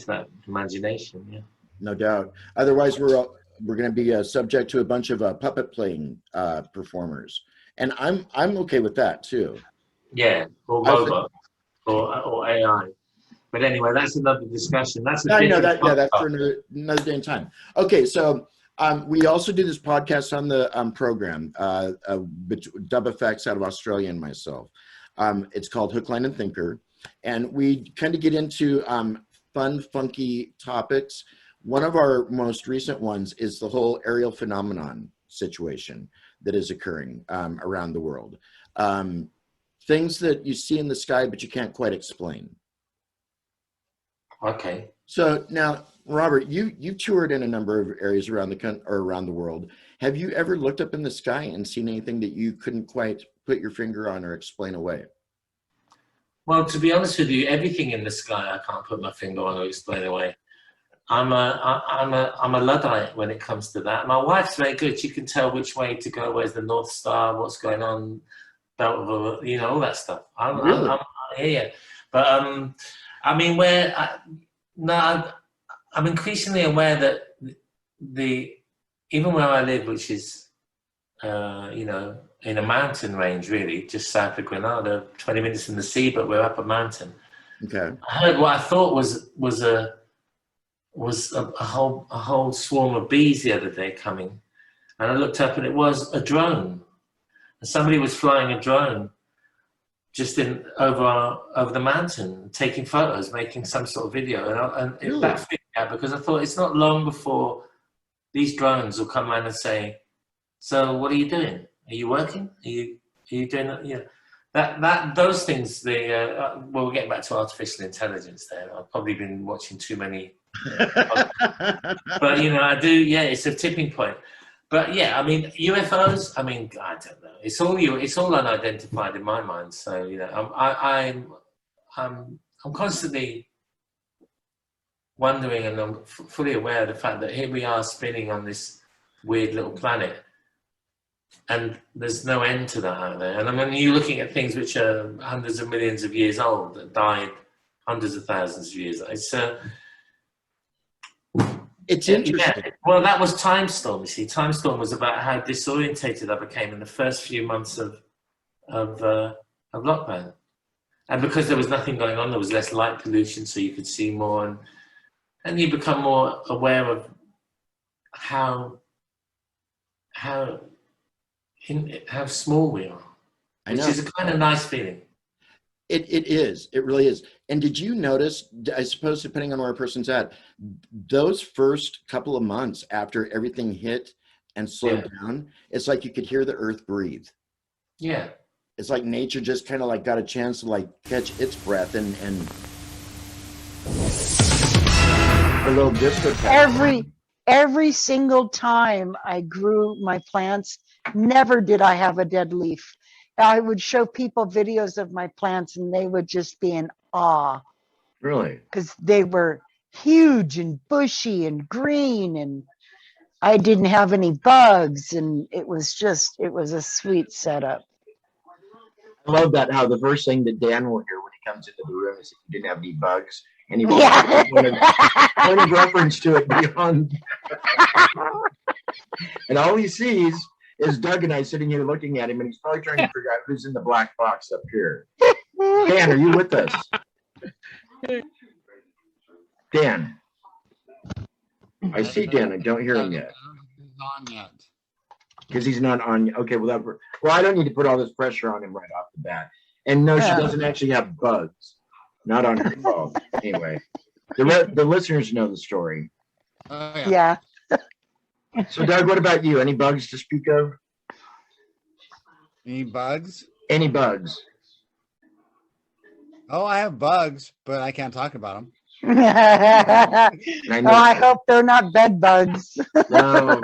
to that imagination. Yeah, no doubt. Otherwise, we're going to be subject to a bunch of puppet playing performers, and I'm okay with that too. Yeah, or robot or AI. But anyway, that's another discussion. That's a I know different that. Yeah, that's for another day and time. Okay, so we also do this podcast on the program, Dub Effects out of Australia and myself. It's called Hook, Line, and Thinker, and we kind of get into fun, funky topics. One of our most recent ones is the whole aerial phenomenon situation that is occurring around the world. Things that you see in the sky, but you can't quite explain. Okay. So now, Robert, you toured in a number of areas around the country or around the world. Have you ever looked up in the sky and seen anything that you couldn't quite put your finger on or explain away? Well, to be honest with you, everything in the sky I can't put my finger on or explain away. I'm a Luddite when it comes to that. My wife's very good. She can tell which way to go. Where's the North Star? What's going on? All that stuff. Yeah. But I mean, I'm increasingly aware that even where I live, which is in a mountain range, really, just south of Granada, 20 minutes from the sea, but we're up a mountain. Okay. I heard what I thought was a whole swarm of bees the other day coming, and I looked up and it was a drone. And somebody was flying a drone just over the mountain, taking photos, making some sort of video, and Really? That freaked me out because I thought it's not long before these drones will come around and say, "So what are you doing? Are you working? Are you doing that?" Yeah, those things. We're getting back to artificial intelligence. There, I've probably been watching too many. But I do. Yeah, it's a tipping point. But yeah, I mean UFOs. I mean, I don't know. It's all unidentified in my mind. So I'm constantly wondering, and I'm fully aware of the fact that here we are spinning on this weird little planet, and there's no end to that out there. And I mean, you're looking at things which are hundreds of millions of years old that died hundreds of thousands of years. It's interesting. Yeah. Well, that was Time Storm. You see, Time Storm was about how disorientated I became in the first few months of lockdown, and because there was nothing going on, there was less light pollution, so you could see more, and you become more aware of how small we are, which is a kind of nice feeling. It is. It really is. And did you notice, I suppose, depending on where a person's at, those first couple of months after everything hit and slowed down, it's like you could hear the earth breathe. Yeah. It's like nature just kind of like got a chance to like catch its breath and a little disco. Every single time I grew my plants, never did I have a dead leaf. I would show people videos of my plants and they would just be in awe. Really? Because they were huge and bushy and green, and I didn't have any bugs, and it was a sweet setup. I love that, how the first thing that Dan will hear when he comes into the room is if you didn't have any bugs, and he won't point of reference to it beyond. And all he sees is Doug and I sitting here looking at him, and he's probably trying to figure out who's in the black box up here. Dan, are you with us? Dan. I see Dan. I don't hear him yet. He's not on yet. Because he's not on. Okay, well, I don't need to put all this pressure on him right off the bat. And no, she doesn't actually have bugs. Not on her phone. Anyway, the listeners know the story. Yeah. So, Doug, what about you? Any bugs to speak of? Any bugs? Any bugs? Oh, I have bugs, but I can't talk about them. I hope they're not bed bugs. No,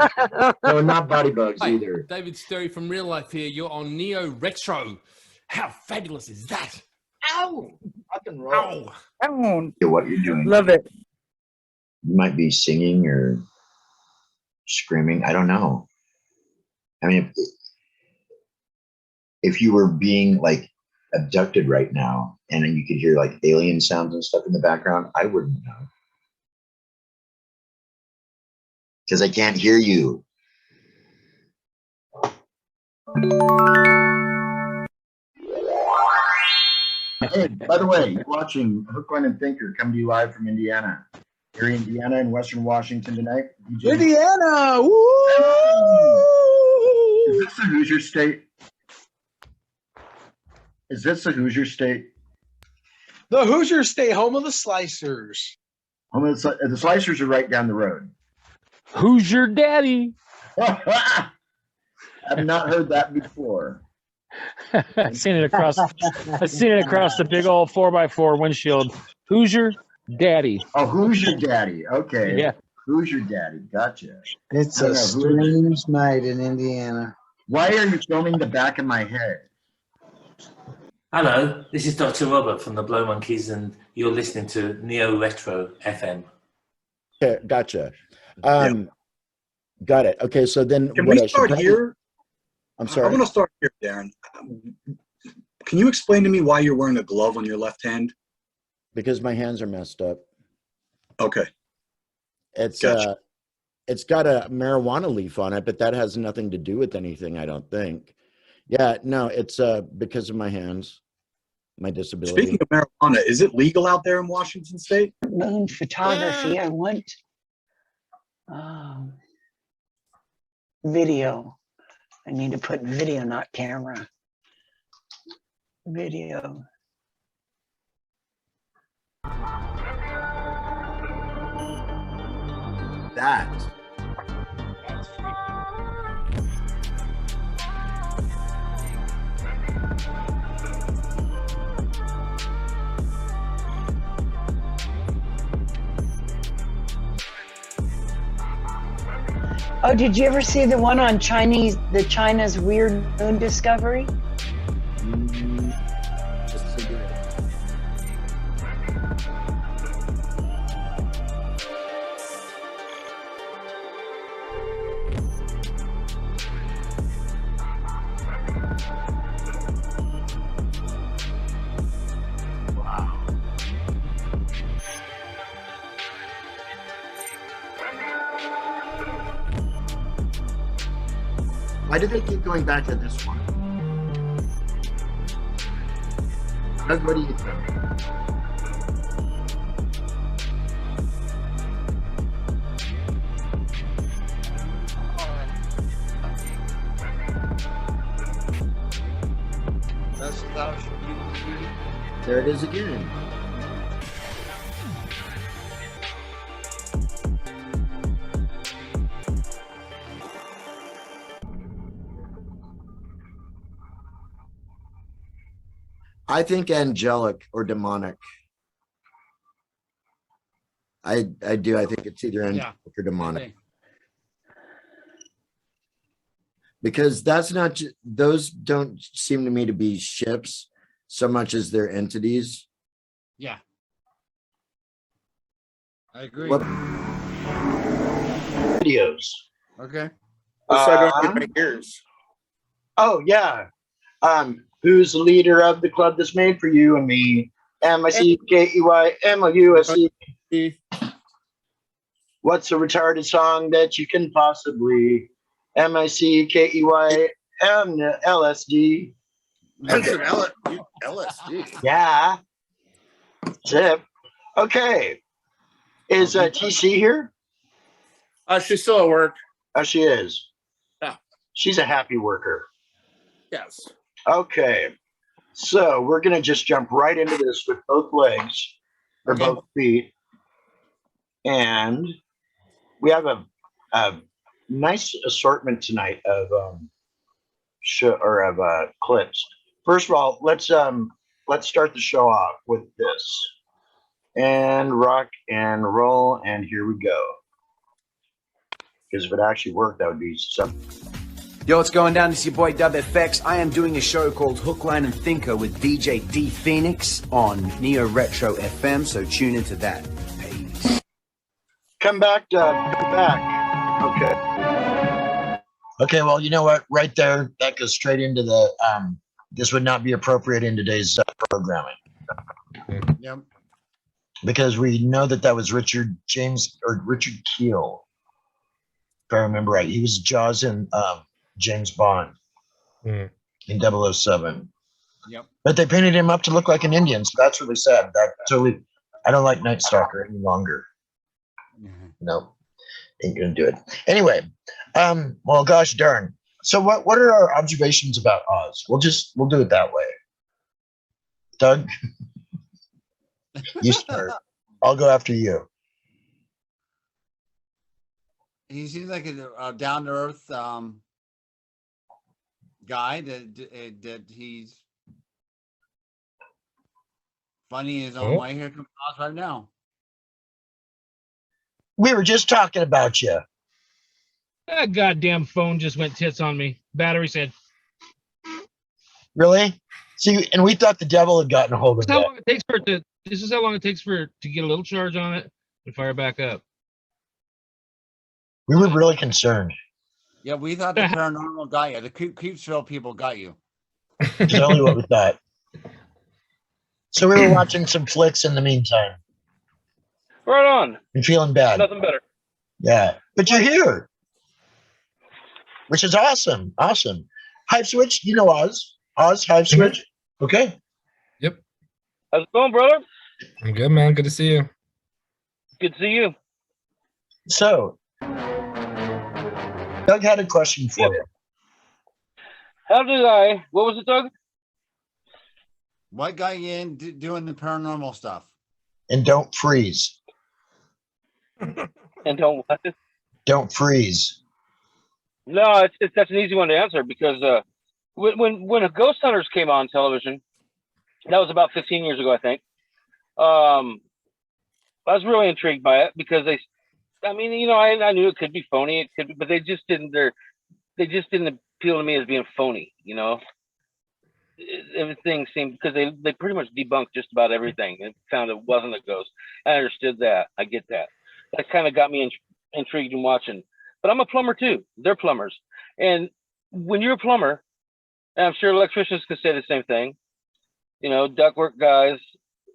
not body bugs either. David Sterry from Real Life here. You're on Neo Retro. How fabulous is that? Ow! Rock and roll. Ow. What you're doing. Love it. You might be singing or screaming. I don't know. I mean, if you were being like abducted right now and you could hear like alien sounds and stuff in the background, I wouldn't know. because I can't hear you. Hey, by the way, you're watching Hook, Line, and Thinker come to you live from Indiana. Here in Indiana and Western Washington tonight. Indiana! Woo! Is this the Hoosier State? Is this the Hoosier State? The Hoosiers stay home of the Slicers. The Slicers are right down the road. Who's your daddy? I've not heard that before. I've seen it across the big old 4x4 windshield. Who's your daddy? Oh, who's your daddy? Okay. Yeah. Who's your daddy? Gotcha. It's a strange night in Indiana. Why are you filming the back of my head? Hello, this is Dr. Robert from the Blow Monkeys, and you're listening to Neo Retro FM. Okay, gotcha. Got it. Okay, so then Can we start here? I'm sorry. I'm going to start here, Darren. Can you explain to me why you're wearing a glove on your left hand? Because my hands are messed up. Okay. It's Gotcha. it's got a marijuana leaf on it, but that has nothing to do with anything, I don't think. Yeah, no, it's because of my hands, my disability. Speaking of marijuana, is it legal out there in Washington State? Moon photography. I want video. I need to put video, not camera. Video. That. Oh, did you ever see the one on China's weird moon discovery? Just a cigarette. Wow. Why do they keep going back to this one? Doug, what do you think? There it is again. I think angelic or demonic. I do. I think it's either angelic or demonic. Because that's not, those don't seem to me to be ships so much as they're entities. Yeah. I agree. What Videos. Okay. So I don't get my ears. Oh, yeah. Who's the leader of the club that's made for you and me? MICKEYMOUSC. What's a retarded song that you can possibly MICKEYMLSD? LSD. Yeah. Zip. Okay. Is TC here? She's still at work. Oh, she is. Yeah. She's a happy worker. Yes. Okay. So we're going to just jump right into this with both legs or both feet. And we have a nice assortment tonight of clips. First of all, let's start the show off with this. And rock and roll, and here we go. Because if it actually worked, that would be something. Yo, what's going down? It's your boy Dub FX. I am doing a show called Hook, Line, and Thinker with DJ D Phoenix on Neo Retro FM, so tune into that. Peace. Come back, Dub. Come back. Okay. Okay, well, you know what? Right there, that goes straight into the, this would not be appropriate in today's programming. Yep. Because we know that was Richard Keel. if I remember right. He was Jaws in James Bond in 007. Yep. But they painted him up to look like an Indian, so that's really sad. That totally, I don't like Night Stalker any longer. No, ain't gonna do it. Anyway, well, gosh darn. So what are our observations about Oz? We'll do it that way. Doug, you start. I'll go after you. He seems like a down to earth guy that he's funny in his own way. Here comes Oz right now. We were just talking about you. That goddamn phone just went tits on me. Battery said. Really? See, and we thought the devil had gotten a hold of This is how that. long it takes for it to. This is how long it takes for to get a little charge on it and fire back up. We were really concerned. Yeah, we thought the paranormal got you. The Creepsville people got you. It's only what we thought. So we were watching some flicks in the meantime. Right on. And feeling bad. Nothing better. Yeah. But you're here. Which is awesome. Awesome. Hiveswitch, you know Oz. Oz, Hiveswitch. Okay. Yep. How's it going, brother? I'm good, man. Good to see you. Good to see you. So, Doug had a question for you. How did I? What was it, Doug? What got you in doing the paranormal stuff? And don't freeze. And don't what? Don't freeze. No, that's an easy one to answer because when Ghost Hunters came on television, that was about 15 years ago, I think. I was really intrigued by it because I knew it could be phony, but they just didn't appeal to me as being phony, you know. Everything seemed, because they pretty much debunked just about everything and found it wasn't a ghost. I understood that. I get that. That kind of got me intrigued in watching. But I'm a plumber too. They're plumbers. And when you're a plumber, and I'm sure electricians can say the same thing, you know, ductwork guys,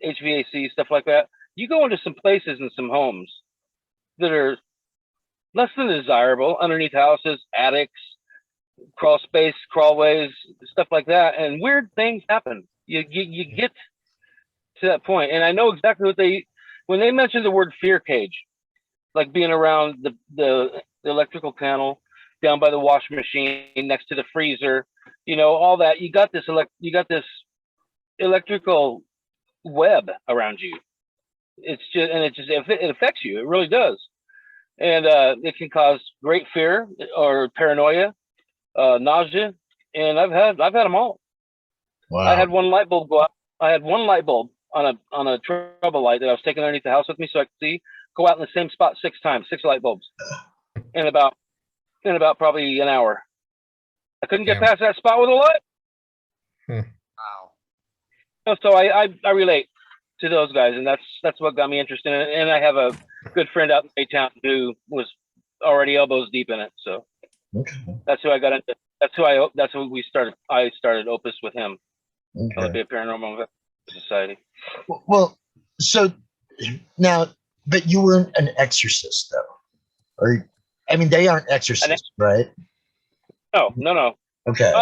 HVAC, stuff like that. You go into some places and some homes that are less than desirable, underneath houses, attics, crawl space, crawlways, stuff like that, and weird things happen. You get to that point, and I know exactly when they mentioned the word fear cage, like being around the electrical panel, down by the washing machine, next to the freezer, you know, all that. You got this electrical web around you. It affects you. It really does, and it can cause great fear or paranoia. Nausea, and I've had them all. Wow. I had one light bulb go out. I had one light bulb on a trouble light that I was taking underneath the house with me so I could see go out in the same spot 6 times, 6 light bulbs in about probably an hour. I couldn't get past that spot with a light. Wow. So I relate to those guys, and that's what got me interested in it. And I have a good friend out in Maytown who was already elbows deep in it. So. Okay. That's who I got into. That's who we started. I started Opus with him. Okay. Be a Paranormal Society. Well, so now, but you weren't an exorcist, though, or I mean, they aren't exorcists, right? No. Okay.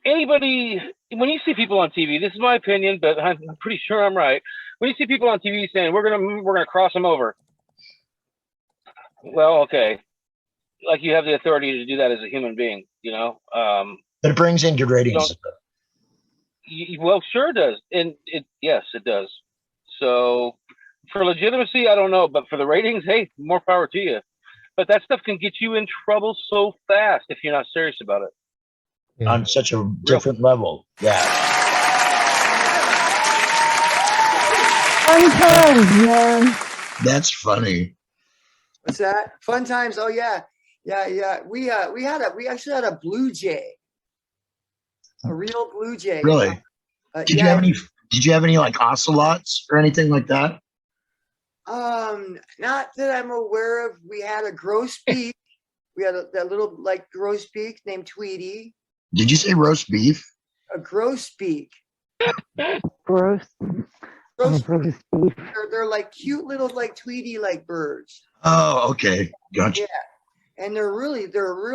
Anybody, when you see people on TV, this is my opinion, but I'm pretty sure I'm right. When you see people on TV saying we're gonna cross them over, well, okay. Like you have the authority to do that as a human being, you know. But it brings in good ratings. Well, sure it does, and yes, it does. So for legitimacy, I don't know, but for the ratings, hey, more power to you. But that stuff can get you in trouble so fast if you're not serious about it. On such a different level, yeah. Fun times, man. That's funny. What's that? Fun times. Oh yeah. Yeah. We actually had a blue jay, a real blue jay. Really? Did you have any like ocelots or anything like that? Not that I'm aware of. We had a grosbeak. We had that little like grosbeak named Tweety. Did you say roast beef? A grosbeak. Gross. They're like cute little like Tweety like birds. Oh, okay, gotcha. Yeah, and they're really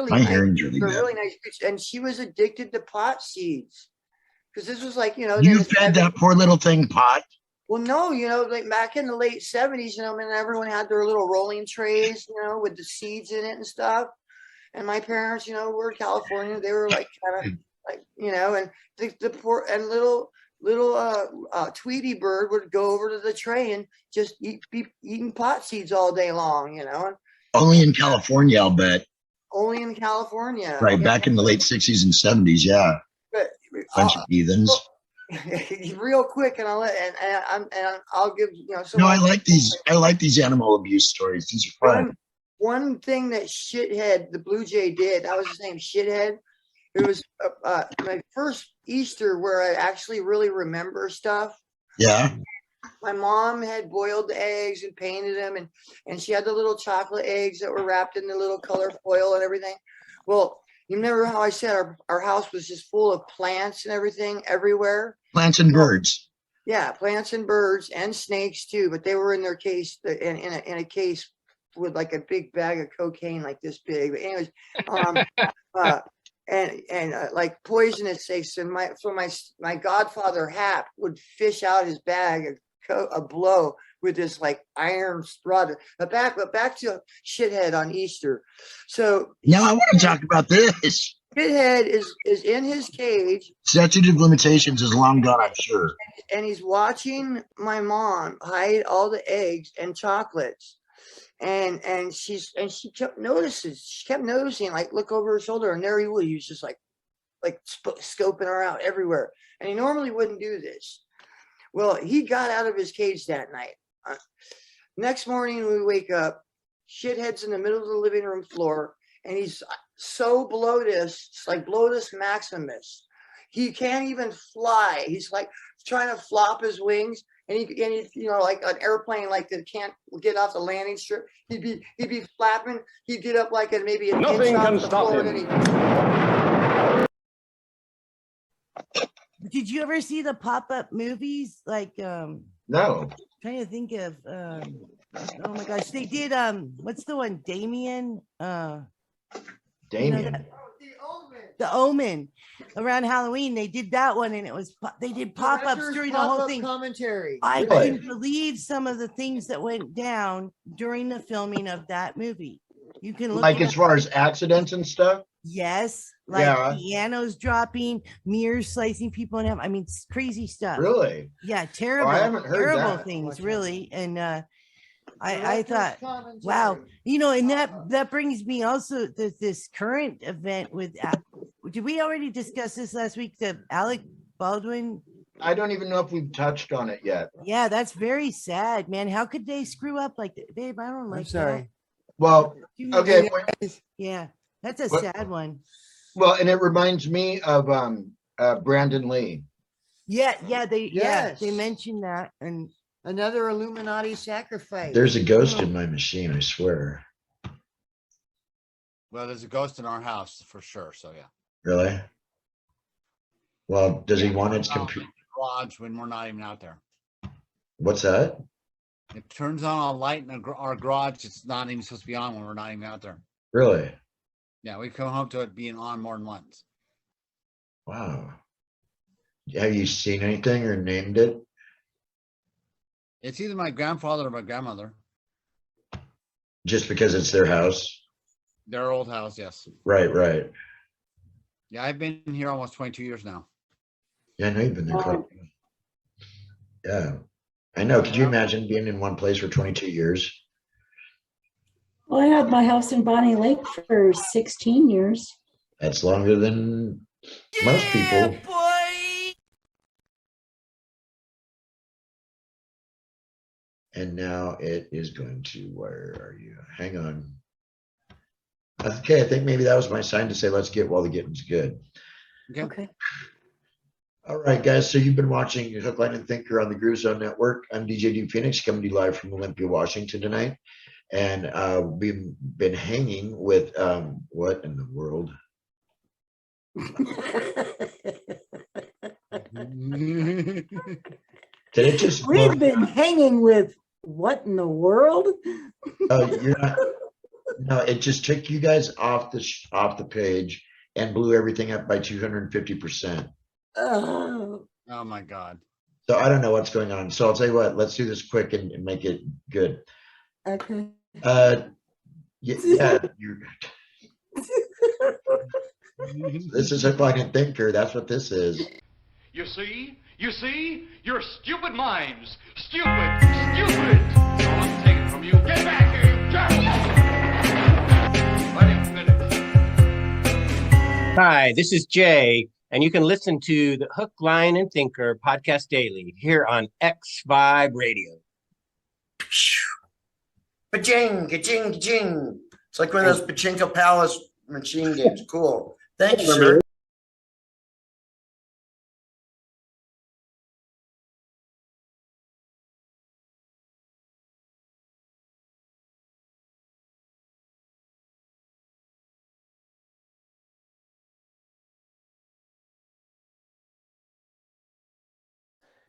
My nice. hearing's really They're bad. really nice. And she was addicted to pot seeds because this was like, You fed that poor little thing pot. Well, no, like back in the late 70s, when everyone had their little rolling trays, with the seeds in it and stuff. And my parents, were in California. They were like kind of like, and the poor and little Tweety bird would go over to the tray and just be eating pot seeds all day long, Only in California, I'll bet. Only in California. Right, back in the late 60s and 70s, yeah. But, bunch of heathens. Real quick, and I'll give No, I like these animal abuse stories. These are fun. One thing that Shithead, the Blue Jay, did, that was his name, Shithead. It was my first Easter where I actually really remember stuff. Yeah. My mom had boiled the eggs and painted them, and she had the little chocolate eggs that were wrapped in the little color foil and everything. Well, you remember how I said our house was just full of plants and everything everywhere? Plants and birds. Yeah, plants and birds and snakes too, but they were in their case in a case with like a big bag of cocaine like this big. But anyways, and like poisonous snakes. And my godfather Hap would fish out his bag a blow with this like iron rod. But back to Shithead on Easter. So now I want to talk about this. Shithead is in his cage. Statute of limitations is long gone, I'm sure. And he's watching my mom hide all the eggs and chocolates. And she kept noticing, like look over her shoulder, and there he was. He was just like scoping her out everywhere. And he normally wouldn't do this. Well, he got out of his cage that night. Next morning, we wake up. Shithead's in the middle of the living room floor, and he's so bloated, like bloatus maximus. He can't even fly. He's like trying to flop his wings, and he like an airplane, like that can't get off the landing strip. He'd be flapping. He'd get up like maybe an Nothing inch off can the stop floor, him. and Did you ever see the pop-up movies? Like, no. Trying to think of, oh my gosh, they did, what's the one? Damien? Damien. The Omen. Around Halloween, they did that one, and they did pop-ups during the whole thing. Commentary. I Really? couldn't believe some of the things that went down during the filming of that movie. You can look Like it as up. far as accidents and stuff? Yes, like Yeah. pianos dropping, mirrors slicing people in half. I mean, it's crazy stuff. Really? Yeah, terrible, haven't heard terrible that. things, really. And I thought, wow, and that brings me also to this current event with. Did we already discuss this last week? The Alec Baldwin. I don't even know if we've touched on it yet. Yeah, that's very sad, man. How could they screw up like that, babe? I don't like. I'm sorry. Well, okay. Yeah, that's a What? sad one. Well, and it reminds me of Brandon Lee. Yeah, Yes. they mentioned that, and another Illuminati sacrifice. There's a ghost in my machine, I swear. Well, there's a ghost in our house for sure. So yeah. Really? Well, does he want its computer? Garage when we're not even out there. What's that? It turns on a light in our garage. It's not even supposed to be on when we're not even out there. Really? Yeah, we've come home to it being on more than once. Wow. Have you seen anything or named it? It's either my grandfather or my grandmother. Just because it's their house? Their old house, yes. Right. Yeah, I've been here almost 22 years now. Yeah, I know you've been there. Yeah. I know. Could you imagine being in one place for 22 years? Well, I had my house in Bonnie Lake for 16 years. That's longer than most people. boy. And now it is going to, where are you? Hang on. Okay, I think maybe that was my sign to say, let's get while the getting's good. Okay. All right, guys. So you've been watching Hook, Line, and Thinker on the Groove Zone Network. I'm DJ D Phoenix, coming to you live from Olympia, Washington tonight. And we've been hanging with, what in the world? Did it just We've been hanging with what in the world? Oh, you're not. No, it just took you guys off the page and blew everything up by 250%. Oh, Oh my God. So I don't know what's going on. So I'll tell you what, let's do this quick and make it good. okay. Yeah, this is a fucking thinker. That's what this is. You see, you're stupid minds. Stupid. That's all I'm taking from you. Get back here, you jerk! Let him finish. Hi, this is Jay, and you can listen to the Hook, Line, and Thinker podcast daily here on X5 Radio. Ka-ching, ka-ching, ka-ching. It's like one of those Pachinko Palace machine games. Cool. Thank you, sir.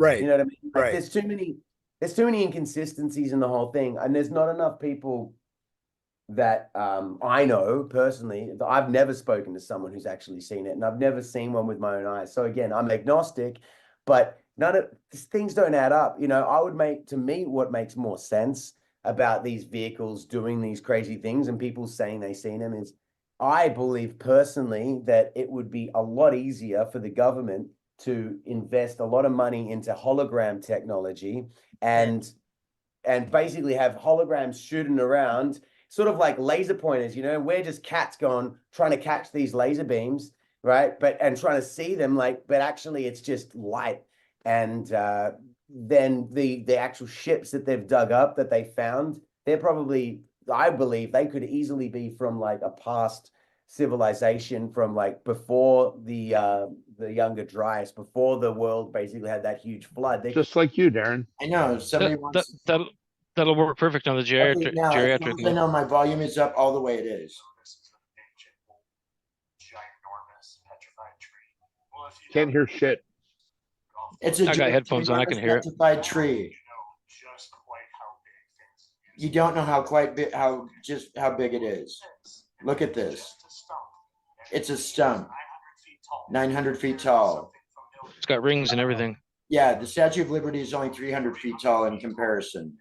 You know what I mean? Like, there's too many inconsistencies in the whole thing, and there's not enough people that I know personally. I've never spoken to someone who's actually seen it, and I've never seen one with my own eyes. So again, I'm agnostic, but none of these things don't add up. You know, to me, what makes more sense about these vehicles doing these crazy things and people saying they've seen them is, I believe personally that it would be a lot easier for the government to invest a lot of money into hologram technology and basically have holograms shooting around, sort of like laser pointers. You know, we're just cats trying to catch these laser beams, right? And trying to see them, but actually it's just light. And then the actual ships that they've dug up that they found, they're probably, I believe they could easily be from like a past civilization from like before the Younger Dryas, before the world basically had that huge flood. Just like you, Darren. I know. Somebody wants. That'll work perfect on the Okay, now, as long as I know my volume is up all the way it is. Can't hear shit. It's a I got headphones on. I can hear it. Petrified tree. You don't know how big it is. Look at this. It's a stump, 900 feet tall. It's got rings and everything. Yeah, the Statue of Liberty is only 300 feet tall in comparison.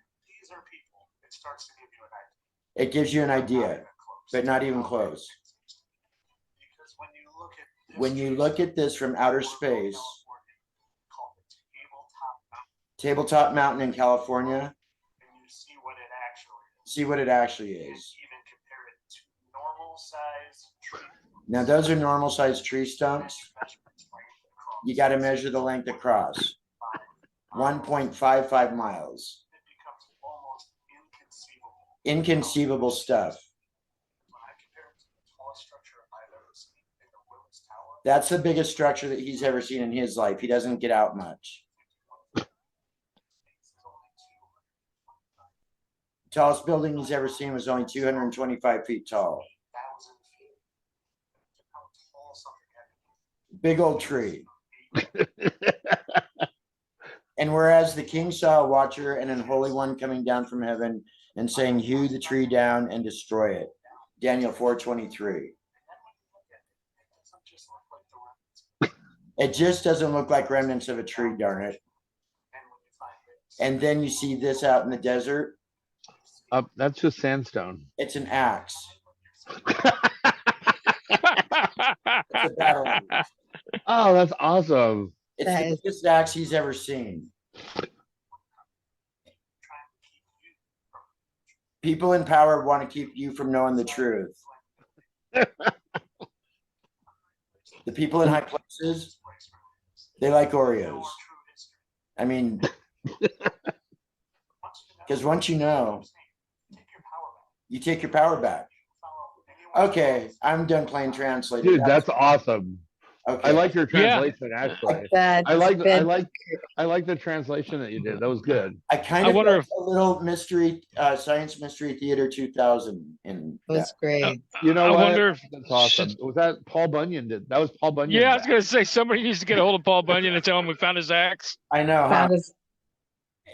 It gives you an idea, but not even close. When you look at this from outer space, Tabletop Mountain in California, see what it actually is. Now, those are normal sized tree stumps. You got to measure the length across. 1.55 miles. Inconceivable stuff. That's the biggest structure that he's ever seen in his life. He doesn't get out much. Tallest building he's ever seen was only 225 feet tall. Big old tree. And whereas the king saw a watcher and an holy one coming down from heaven and saying, hew the tree down and destroy it. Daniel 4:23. It just doesn't look like remnants of a tree, darn it. And then you see this out in the desert. That's just sandstone. It's an axe. It's a battle axe. Oh, that's awesome. It's the biggest axe he's ever seen. People in power want to keep you from knowing the truth. The people in high places, they like Oreos. I mean, because once you know, you take your power back. Okay, I'm done playing translator. Dude, that's awesome. Okay. I like your translation, actually. I like the translation that you did. That was good. I wonder if a little mystery, science mystery theater 2000 in That's great. You know I what? wonder if That's awesome. Was that Paul Bunyan did? That was Paul Bunyan. Yeah, I was gonna say somebody needs to get a hold of Paul Bunyan and tell him we found his axe. I know. Huh?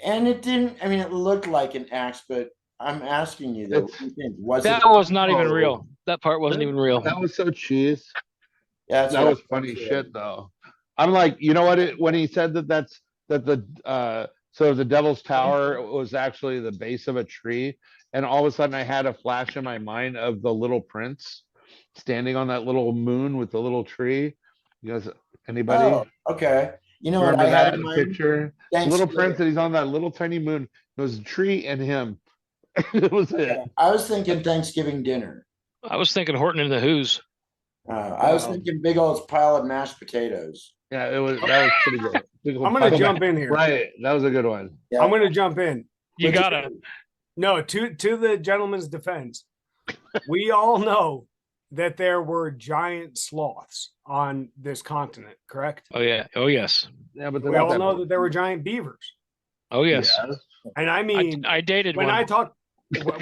And it didn't. I mean, it looked like an axe, but I'm asking you though. What do you think? Was That it? was not even real. That part wasn't even real. That was so cheese. Yeah, That was funny shit though. I'm like, you know what? When he said that so the Devil's Tower was actually the base of a tree, and all of a sudden I had a flash in my mind of the Little Prince standing on that little moon with the little tree. You guys, anybody? Oh, okay. You know what Remember I had that in mind? picture? Thanks. Little Prince, and he's on that little tiny moon. It was a tree and him. It was it. I was thinking Thanksgiving dinner. I was thinking Horton and the Who's. I was thinking big old pile of mashed potatoes. Yeah, that was pretty good. I'm gonna jump in here. Right, that was a good one. Yeah. I'm gonna jump in. You gotta. No, to the gentleman's defense, we all know that there were giant sloths on this continent, correct? Oh yeah. Oh yes. Yeah, but We all know that there were giant beavers. Oh yes. And I mean, I dated when one. I talk,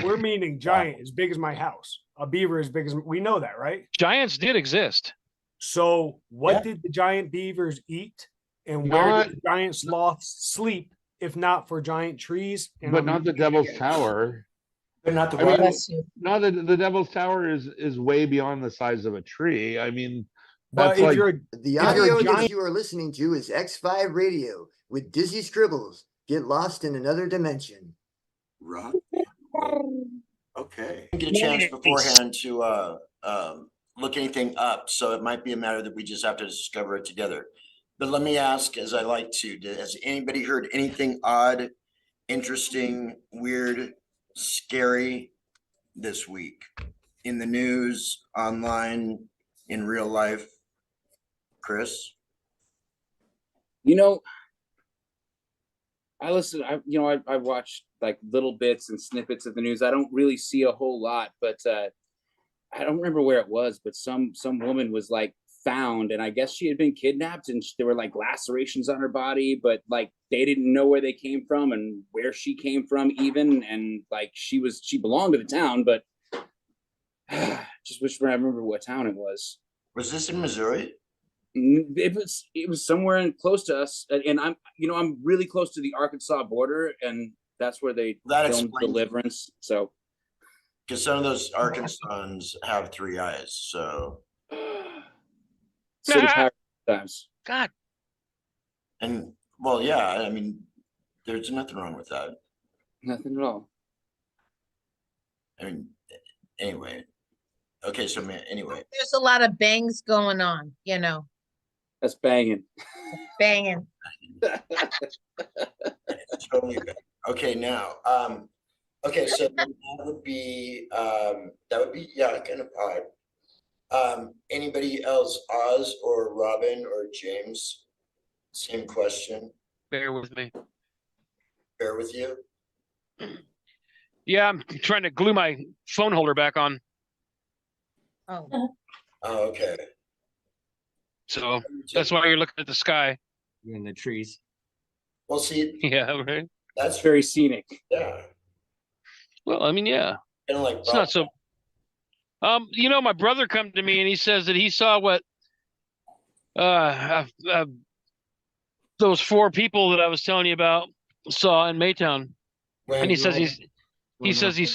we're meaning giant, as big as my house. A beaver as big as we know that, right? Giants did exist. So, what did the giant beavers eat, and where did the giant sloths sleep, if not for giant trees? But not the Devil's Tower. But not the I mean, what? no, the Devil's Tower is way beyond the size of a tree. I mean, But that's if like you're The if you're audio a that giant, you are listening to is X5 Radio with Dizzy Scribbles. Get lost in another dimension. Right. Okay. Get a chance beforehand to look anything up, so it might be a matter that we just have to discover it together. But let me ask, as I like to, has anybody heard anything odd, interesting, weird, scary this week in the news, online, in real life? Chris? You know, I watch like little bits and snippets of the news. I don't really see a whole lot, but I don't remember where it was, but some woman was like found, and I guess she had been kidnapped, and there were like lacerations on her body, but like they didn't know where they came from and where she came from even, and like she belonged to the town, but just wish I remember what town it was. Was this in Missouri? It was somewhere close to us, and I'm really close to the Arkansas border, and that's where they filmed Deliverance. So, because some of those Arkansans have 3 eyes, so. Times. God. And well, yeah, I mean, there's nothing wrong with that. Nothing at all. I mean, anyway. Okay, so anyway. There's a lot of bangs going on, you know. That's banging. Banging. Totally bang. Okay, now, okay, so that would be yeah, kind of odd. Anybody else, Oz or Robin or James? Same question. Bear with me. Bear with you. Yeah, I'm trying to glue my phone holder back on. Oh. Oh, okay. So that's why you're looking at the sky. You're in the trees. Well, see. Yeah, right. That's very scenic. Yeah. Well, I mean, yeah. Kind of like it's not so. You know, my brother come to me and he says that he saw what those 4 people that I was telling you about saw in Maytown, and he says he says he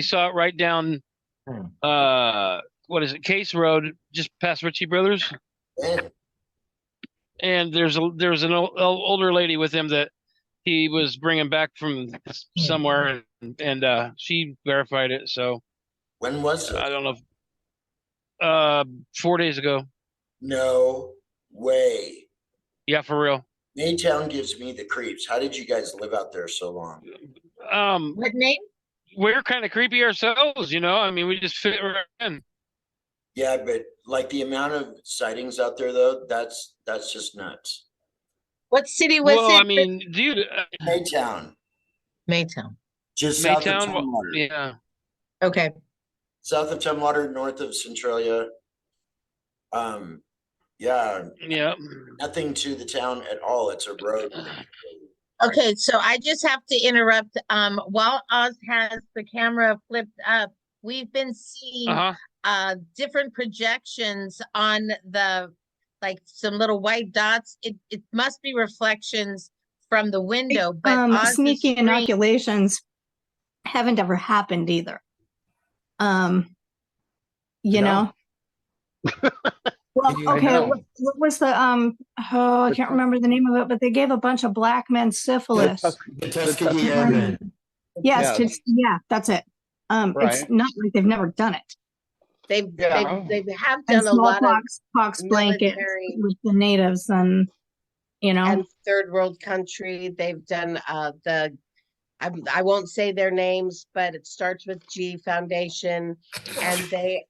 saw it right down what is it, Case Road, just past Ritchie Brothers. And there was an older lady with him that he was bringing back from somewhere, and she verified it. So when was it? I don't know. 4 days ago. No way. Yeah, for real. Maytown gives me the creeps. How did you guys live out there so long? What name? We're kind of creepy ourselves, you know. I mean, we just fit right in. Yeah, but like the amount of sightings out there, though, that's just nuts. What city was it? Well, I mean, dude. Maytown. Maytown. Just south of Maytown. Tumwater. Yeah. Okay. South of Tumwater, north of Centralia. Yeah. Yeah. Nothing to the town at all. It's a road. Okay, so I just have to interrupt. While Oz has the camera flipped up, we've been seeing different projections on the, like, some little white dots. It must be reflections from the window, but Oz's sneaky screen- inoculations. haven't ever happened either. You know. Well, okay. What was the oh, I can't remember the name of it, but they gave a bunch of black men syphilis. The Tuskegee Airmen. Yes, yeah, that's it. It's not like they've never done it. They have And done a lot of pox blankets military with the natives, and and third world country. They've done I won't say their names, but it starts with G Foundation, and they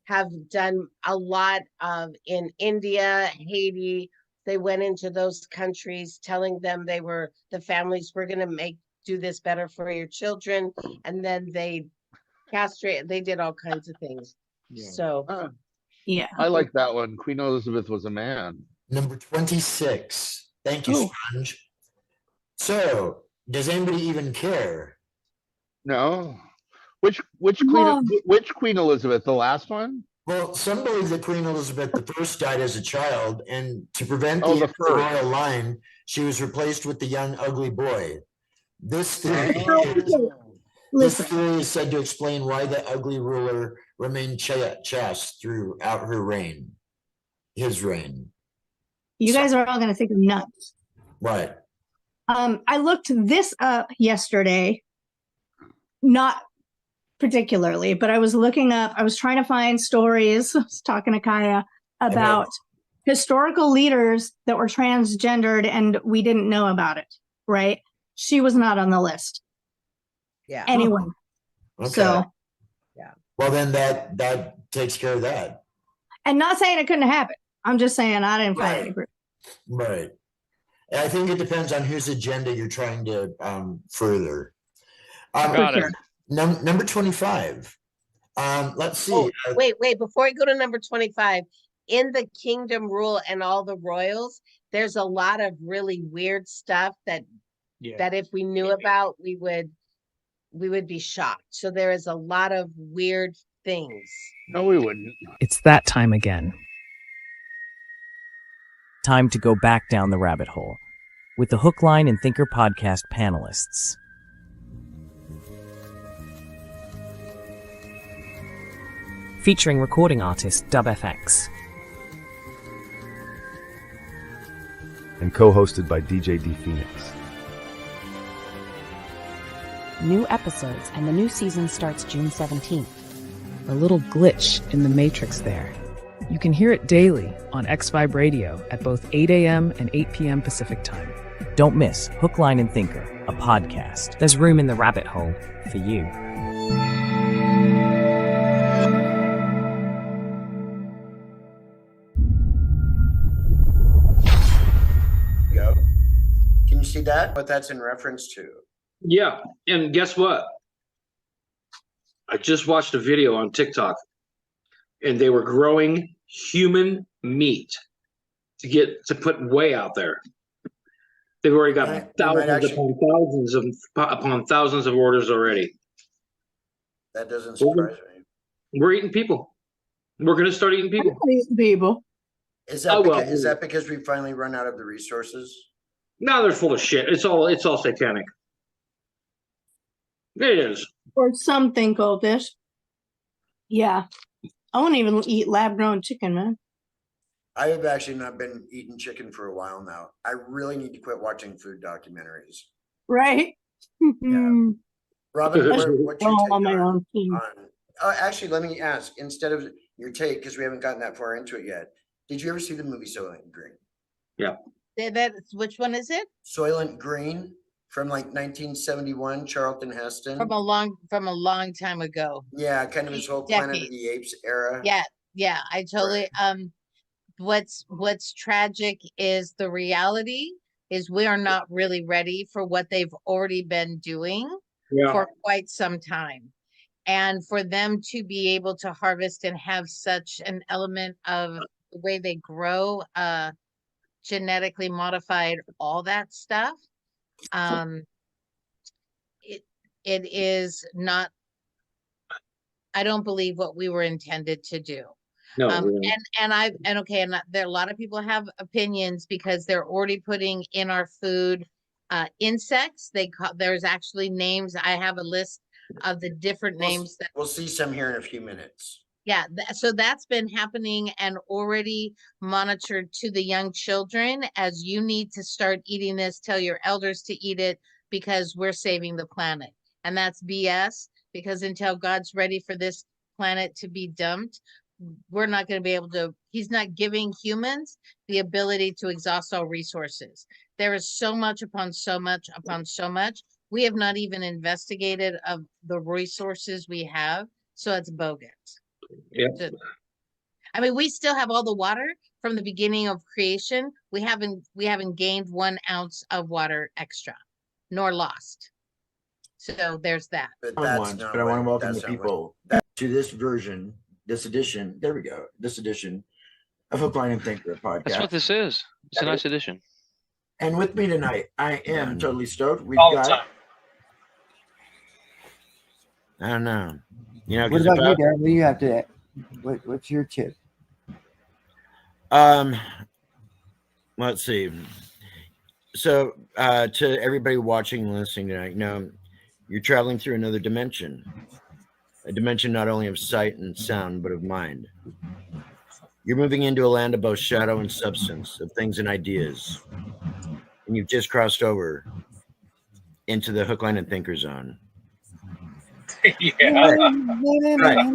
have done a lot of in India, Haiti. They went into those countries telling them the families were going to do this better for your children, and then they castrate. They did all kinds of things. So yeah, I like that one. Queen Elizabeth was a man. Number 26. Thank you, Sponge. So, does anybody even care? No. Which Queen Elizabeth? The last one? Well, some believe that Queen Elizabeth I died as a child, and to prevent Oh, the the end of the first. royal line, she was replaced with the young ugly boy. This theory is said to explain why the ugly ruler remained chaste throughout her reign. His reign. You guys are all going to think I'm nuts. Right. I looked this up yesterday, not particularly, but I was looking up, I was trying to find stories, I was talking to Kaya about historical leaders that were transgendered and we didn't know about it, right? She was not on the list. Yeah. Anyway. Okay. So. Yeah. Well, then that takes care of that. And not saying it couldn't happen. I'm just saying I didn't find any proof. Right. I think it depends on whose agenda you're trying to further. Got it. Number 25. Let's see. Wait, before I go to number 25, in the kingdom rule and all the royals, there's a lot of really weird stuff that if we knew about, we would be shocked. So there is a lot of weird things. No, we wouldn't. It's that time again. Time to go back down the rabbit hole with the Hook, Line, and Thinker podcast panelists. Featuring recording artist DubFX. And co-hosted by DJ D Phoenix. New episodes and the new season starts June 17th. A little glitch in the matrix there. You can hear it daily on X5 Radio at both 8 a.m. and 8 p.m. Pacific Time. Don't miss Hook, Line, and Thinker, a podcast. There's room in the rabbit hole for you. Go. Can you see that? What that's in reference to? Yeah, and guess what? I just watched a video on TikTok, and they were growing human meat to put way out there. They've already got thousands upon thousands of orders already. That doesn't surprise me. We're eating people. We're going to start eating people. People. Is that because we finally run out of the resources? No, they're full of shit. It's all satanic. It is. Or something cultish. Yeah. I won't even eat lab-grown chicken, man. I have actually not been eating chicken for a while now. I really need to quit watching food documentaries. Right? Yeah. Robin, what's your take on my own team. Actually, let me ask, instead of your take, because we haven't gotten that far into it yet, did you ever see the movie Soylent Green? Yeah. Which one is it? Soylent Green from like 1971, Charlton Heston. From a long time ago. Yeah, kind of his whole Planet of the Apes era. Yeah, I totally what's tragic is the reality is we are not really ready for what they've already been doing for quite some time. And for them to be able to harvest and have such an element of the way they grow, genetically modified, all that stuff, it is not, I don't believe what we were intended to do. No, there are a lot of people have opinions because they're already putting in our food insects. There's actually names. I have a list of the different names that we'll see some here in a few minutes. Yeah, so that's been happening and already monitored to the young children as you need to start eating this, tell your elders to eat it because we're saving the planet. And that's BS, because until God's ready for this planet to be dumped, we're not going to be able to, he's not giving humans the ability to exhaust all resources. There is so much upon so much upon so much. We have not even investigated of the resources we have, so it's bogus. Yeah. I mean, we still have all the water from the beginning of creation. We haven't gained 1 ounce of water extra, nor lost. So there's that. But I want to welcome the people to this version, this edition. There we go. This edition of Hook, Line, and Thinker podcast. That's what this is. It's a nice edition. And with me tonight, I am totally stoked. We've All the got. time. I don't know. You know, What about you, Darren? What do you have to? What's your tip? Let's see. So, to everybody watching and listening tonight, you know, you're traveling through another dimension, a dimension not only of sight and sound, but of mind. You're moving into a land of both shadow and substance, of things and ideas, and you've just crossed over into the Hook, Line, and Thinker zone. Yeah. Right.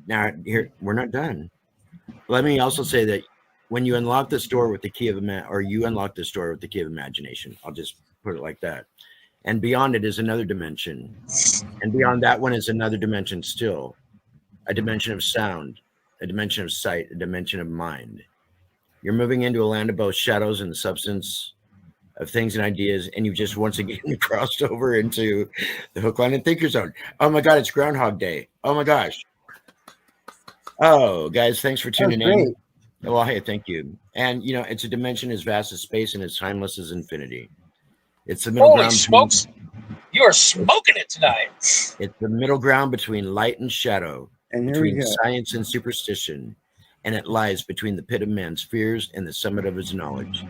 Now, here we're not done. Let me also say that when you unlock this door with the key of you unlock this door with the key of imagination. I'll just put it like that. And beyond it is another dimension, and beyond that one is another dimension still, a dimension of sound, a dimension of sight, a dimension of mind. You're moving into a land of both shadows and the substance of things and ideas, and you've just once again crossed over into the Hook, Line, and Thinker zone. Oh my God, it's Groundhog Day. Oh my gosh. Oh, guys, thanks for tuning in. Well, hey, thank you. And, you know, it's a dimension as vast as space and as timeless as infinity. It's the middle ground. Smokes. You are smoking it tonight. It's the middle ground between light and shadow, and between science and superstition, and it lies between the pit of man's fears and the summit of his knowledge.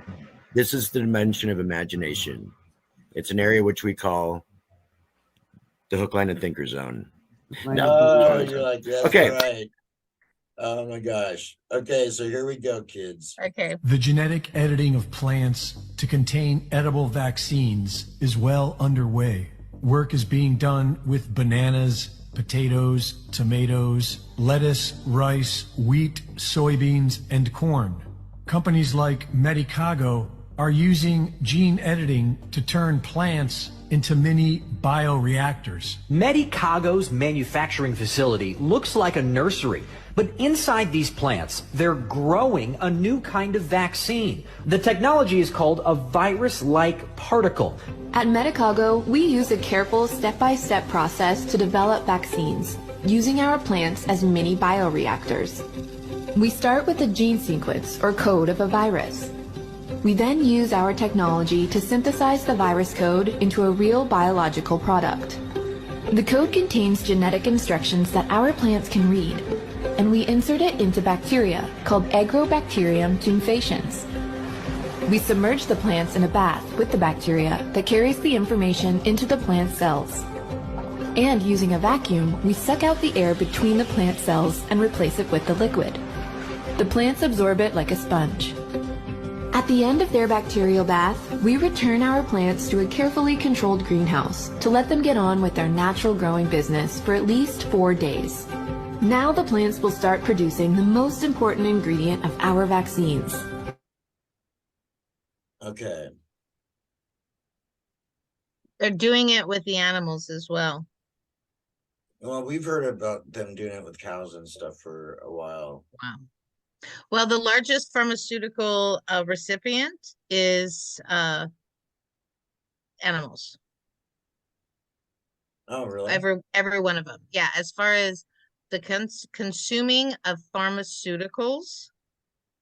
This is the dimension of imagination. It's an area which we call the Hook, Line, and Thinker zone. Oh, you're like, that's okay. Right. Oh my gosh. Okay, so here we go, kids. Okay. The genetic editing of plants to contain edible vaccines is well underway. Work is being done with bananas, potatoes, tomatoes, lettuce, rice, wheat, soybeans, and corn. Companies like Medicago are using gene editing to turn plants into mini bioreactors. Medicago's manufacturing facility looks like a nursery, but inside these plants, they're growing a new kind of vaccine. The technology is called a virus-like particle. At Medicago, we use a careful step-by-step process to develop vaccines, using our plants as mini bioreactors. We start with the gene sequence or code of a virus. We then use our technology to synthesize the virus code into a real biological product. The code contains genetic instructions that our plants can read, and we insert it into bacteria called Agrobacterium tumefaciens. We submerge the plants in a bath with the bacteria that carries the information into the plant cells. And using a vacuum, we suck out the air between the plant cells and replace it with the liquid. The plants absorb it like a sponge. At the end of their bacterial bath, we return our plants to a carefully controlled greenhouse to let them get on with their natural growing business for at least 4 days. Now the plants will start producing the most important ingredient of our vaccines. Okay. They're doing it with the animals as well. Well, we've heard about them doing it with cows and stuff for a while. Wow. Well, the largest pharmaceutical recipient is animals. Oh, really? Every one of them. Yeah, as far as the consuming of pharmaceuticals,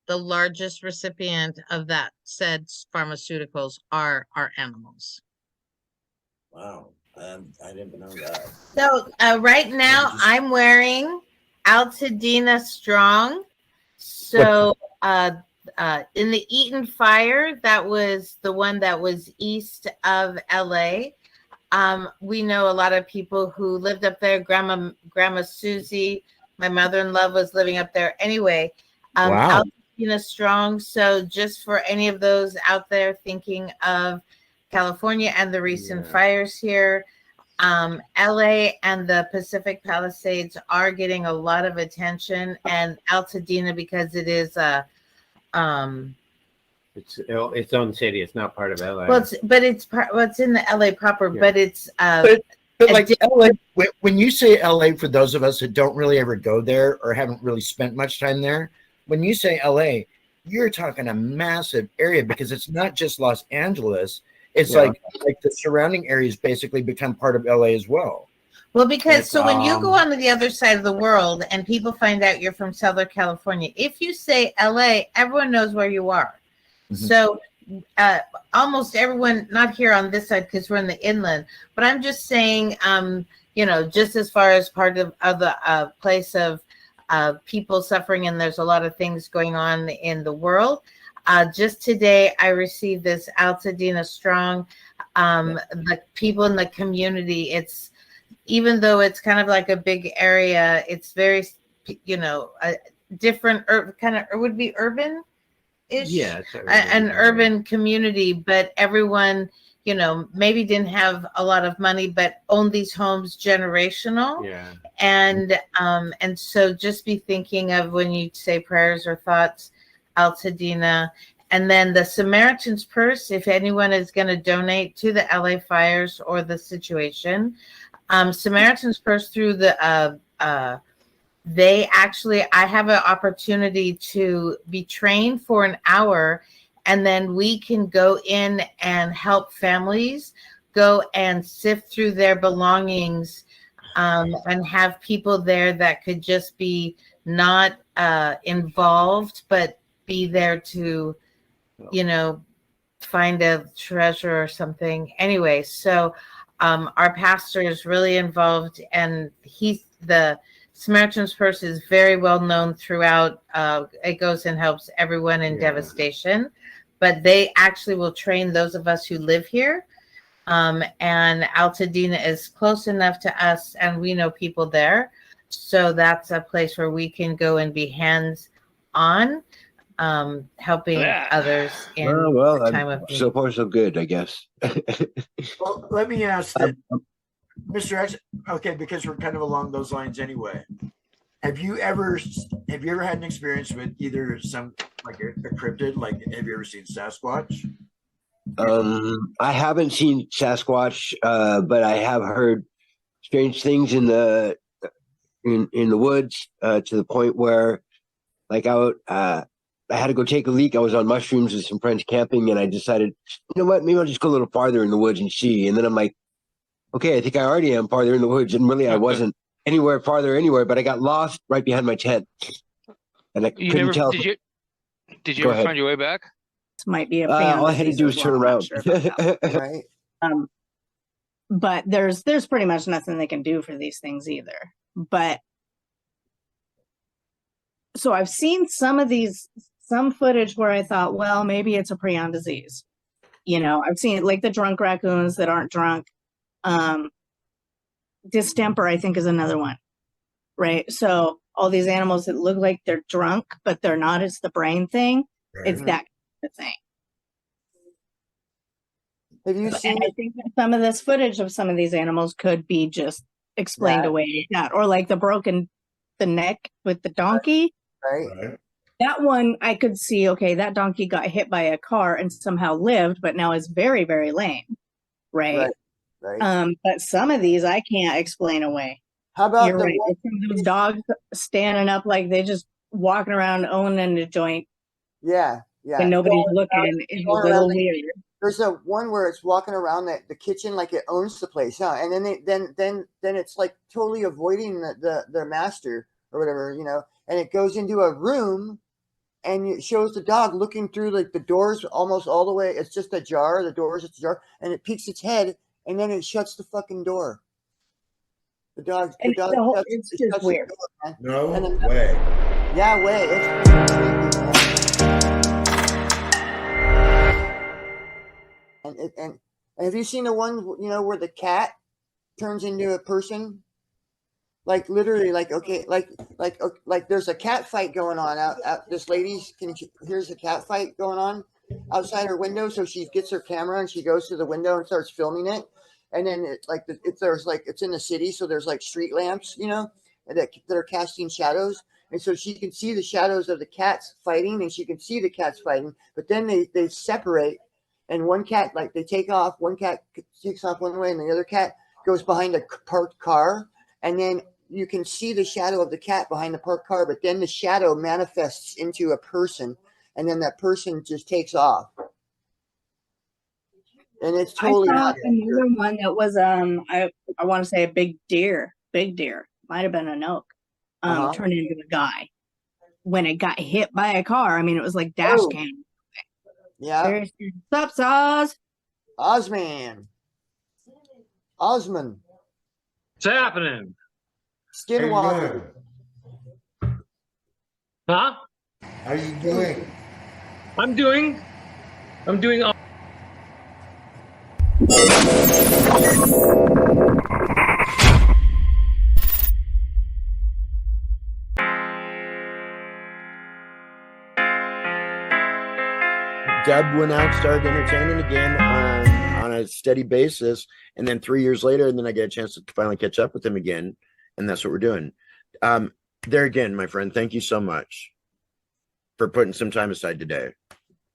the largest recipient of that said pharmaceuticals are animals. Wow, I didn't know that. So right now I'm wearing Altadena Strong. So in the Eaton fire, that was the one that was east of LA. We know a lot of people who lived up there. Grandma Susie, my mother-in-law, was living up there anyway. Wow. Altadena Strong. So just for any of those out there thinking of California and the recent fires here, LA and the Pacific Palisades are getting a lot of attention, and Altadena, because it is It's its own city. It's not part of LA. well, it's in the LA proper, Yeah. but it's But like LA, when you say LA, for those of us that don't really ever go there or haven't really spent much time there, when you say LA, you're talking a massive area, because it's not just Los Angeles. It's like the surrounding areas basically become part of LA as well. well, because so when you go on the other side of the world and people find out you're from Southern California, if you say LA, everyone knows where you are. So almost everyone, not here on this side because we're in the inland, but I'm just saying, just as far as part of the place of people suffering, and there's a lot of things going on in the world. Just today, I received this Altadena Strong. The people in the community, it's, even though it's kind of like a big area, it's very, different, kind of, would be urban. Yeah, an urban community, but everyone, maybe didn't have a lot of money, but owned these homes generational. Yeah. And so just be thinking of, when you say prayers or thoughts, Altadena. And then the Samaritan's Purse, if anyone is going to donate to the LA fires or the situation, Samaritan's Purse through the I have an opportunity to be trained for an hour, and then we can go in and help families go and sift through their belongings, and have people there that could just be not involved, but be there to, find a treasure or something. Anyway, so our pastor is really involved, and the Samaritan's Purse is very well known throughout. It goes and helps everyone in devastation, but they actually will train those of us who live here. And Altadena is close enough to us, and we know people there. So that's a place where we can go and be hands-on, helping others in time of need. So far so good, I guess. Well, let me ask that, Mr. X. Okay, because we're kind of along those lines anyway. Have you ever had an experience with either some like a cryptid? Like, have you ever seen Sasquatch? I haven't seen Sasquatch, but I have heard strange things in the woods, to the point where, like, I had to go take a leak. I was on mushrooms with some friends camping, and I decided, you know what, maybe I'll just go a little farther in the woods and see. And then I'm like, okay, I think I already am farther in the woods, and really I wasn't anywhere farther anywhere, but I got lost right behind my tent, and I couldn't tell. Did you ever find your way back? This might be a all I had to do was turn around. Right. But there's pretty much nothing they can do for these things either. But so I've seen some footage where I thought, well, maybe it's a prion disease. I've seen like the drunk raccoons that aren't drunk. Distemper, I think, is another one, right? So all these animals that look like they're drunk, but they're not. It's the brain thing. Right. It's that kind of thing. Have you seen? And I think that some of this footage of some of these animals could be just explained away like that, or like the neck with the donkey. Right. That one I could see. Okay, that donkey got hit by a car and somehow lived, but now is very, very lame. Right. But some of these I can't explain away. How about You're right. Some of those dogs standing up like they just walking around owning a joint. Yeah. And nobody's looking. It's a little weird. There's a one where it's walking around the kitchen like it owns the place, huh? And then it's like totally avoiding their master or whatever, and it goes into a room and it shows the dog looking through like the doors almost all the way. It's just a jar, the door is just a jar, and it peeks its head and then it shuts the fucking door. The dog it's just weird. No way. Yeah, way. It's creepy, man. and have you seen the one, you know, where the cat turns into a person? Like literally, like there's a cat fight going on out this lady's here's a cat fight going on outside her window, so she gets her camera and she goes to the window and starts filming it, and then it's in the city, so there's like street lamps, you know, that are casting shadows, and so she can see the shadows of the cats fighting, and she can see the cats fighting, but then they separate, and one cat, like they take off, one cat takes off one way and the other cat goes behind a parked car, and then you can see the shadow of the cat behind the parked car, but then the shadow manifests into a person, and then that person just takes off. And it's totally I saw not another one that was I want to say a big deer, might have been an elk, turned into a guy when it got hit by a car. I mean, it was like dash cam. Yeah. What's up, Oz? Osman. What's happening? Skinwalker. Huh? How you doing? I'm doing. Deb went out, started entertaining again on a steady basis, and then 3 years later, and then I get a chance to finally catch up with him again, and that's what we're doing. There again, my friend, thank you so much for putting some time aside today.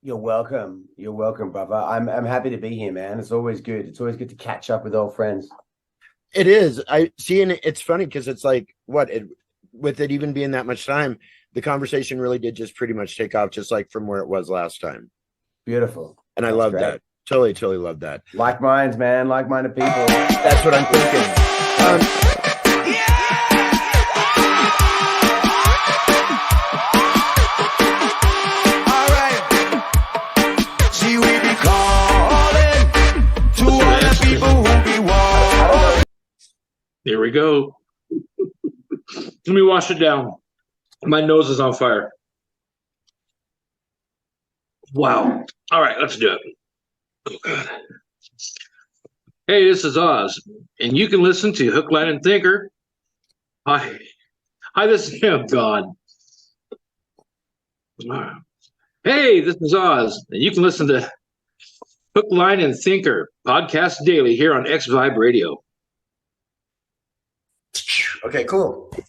You're welcome. You're welcome, brother. I'm happy to be here, man. It's always good. It's always good to catch up with old friends. It is. I see, and it's funny because it's like with it even being that much time, the conversation really did just pretty much take off, just like from where it was last time. Beautiful. And I love that. Totally love that. Like minds, man. Like-minded people. That's what I'm thinking. Here we go. Let me wash it down. My nose is on fire. Wow. All right, let's do it. Oh, God. Hey, this is Oz, and you can listen to Hook, Line, and Thinker. Hi, this is God. Hey, this is Oz, and you can listen to Hook, Line, and Thinker podcast daily here on X Vibe Radio. Okay, cool.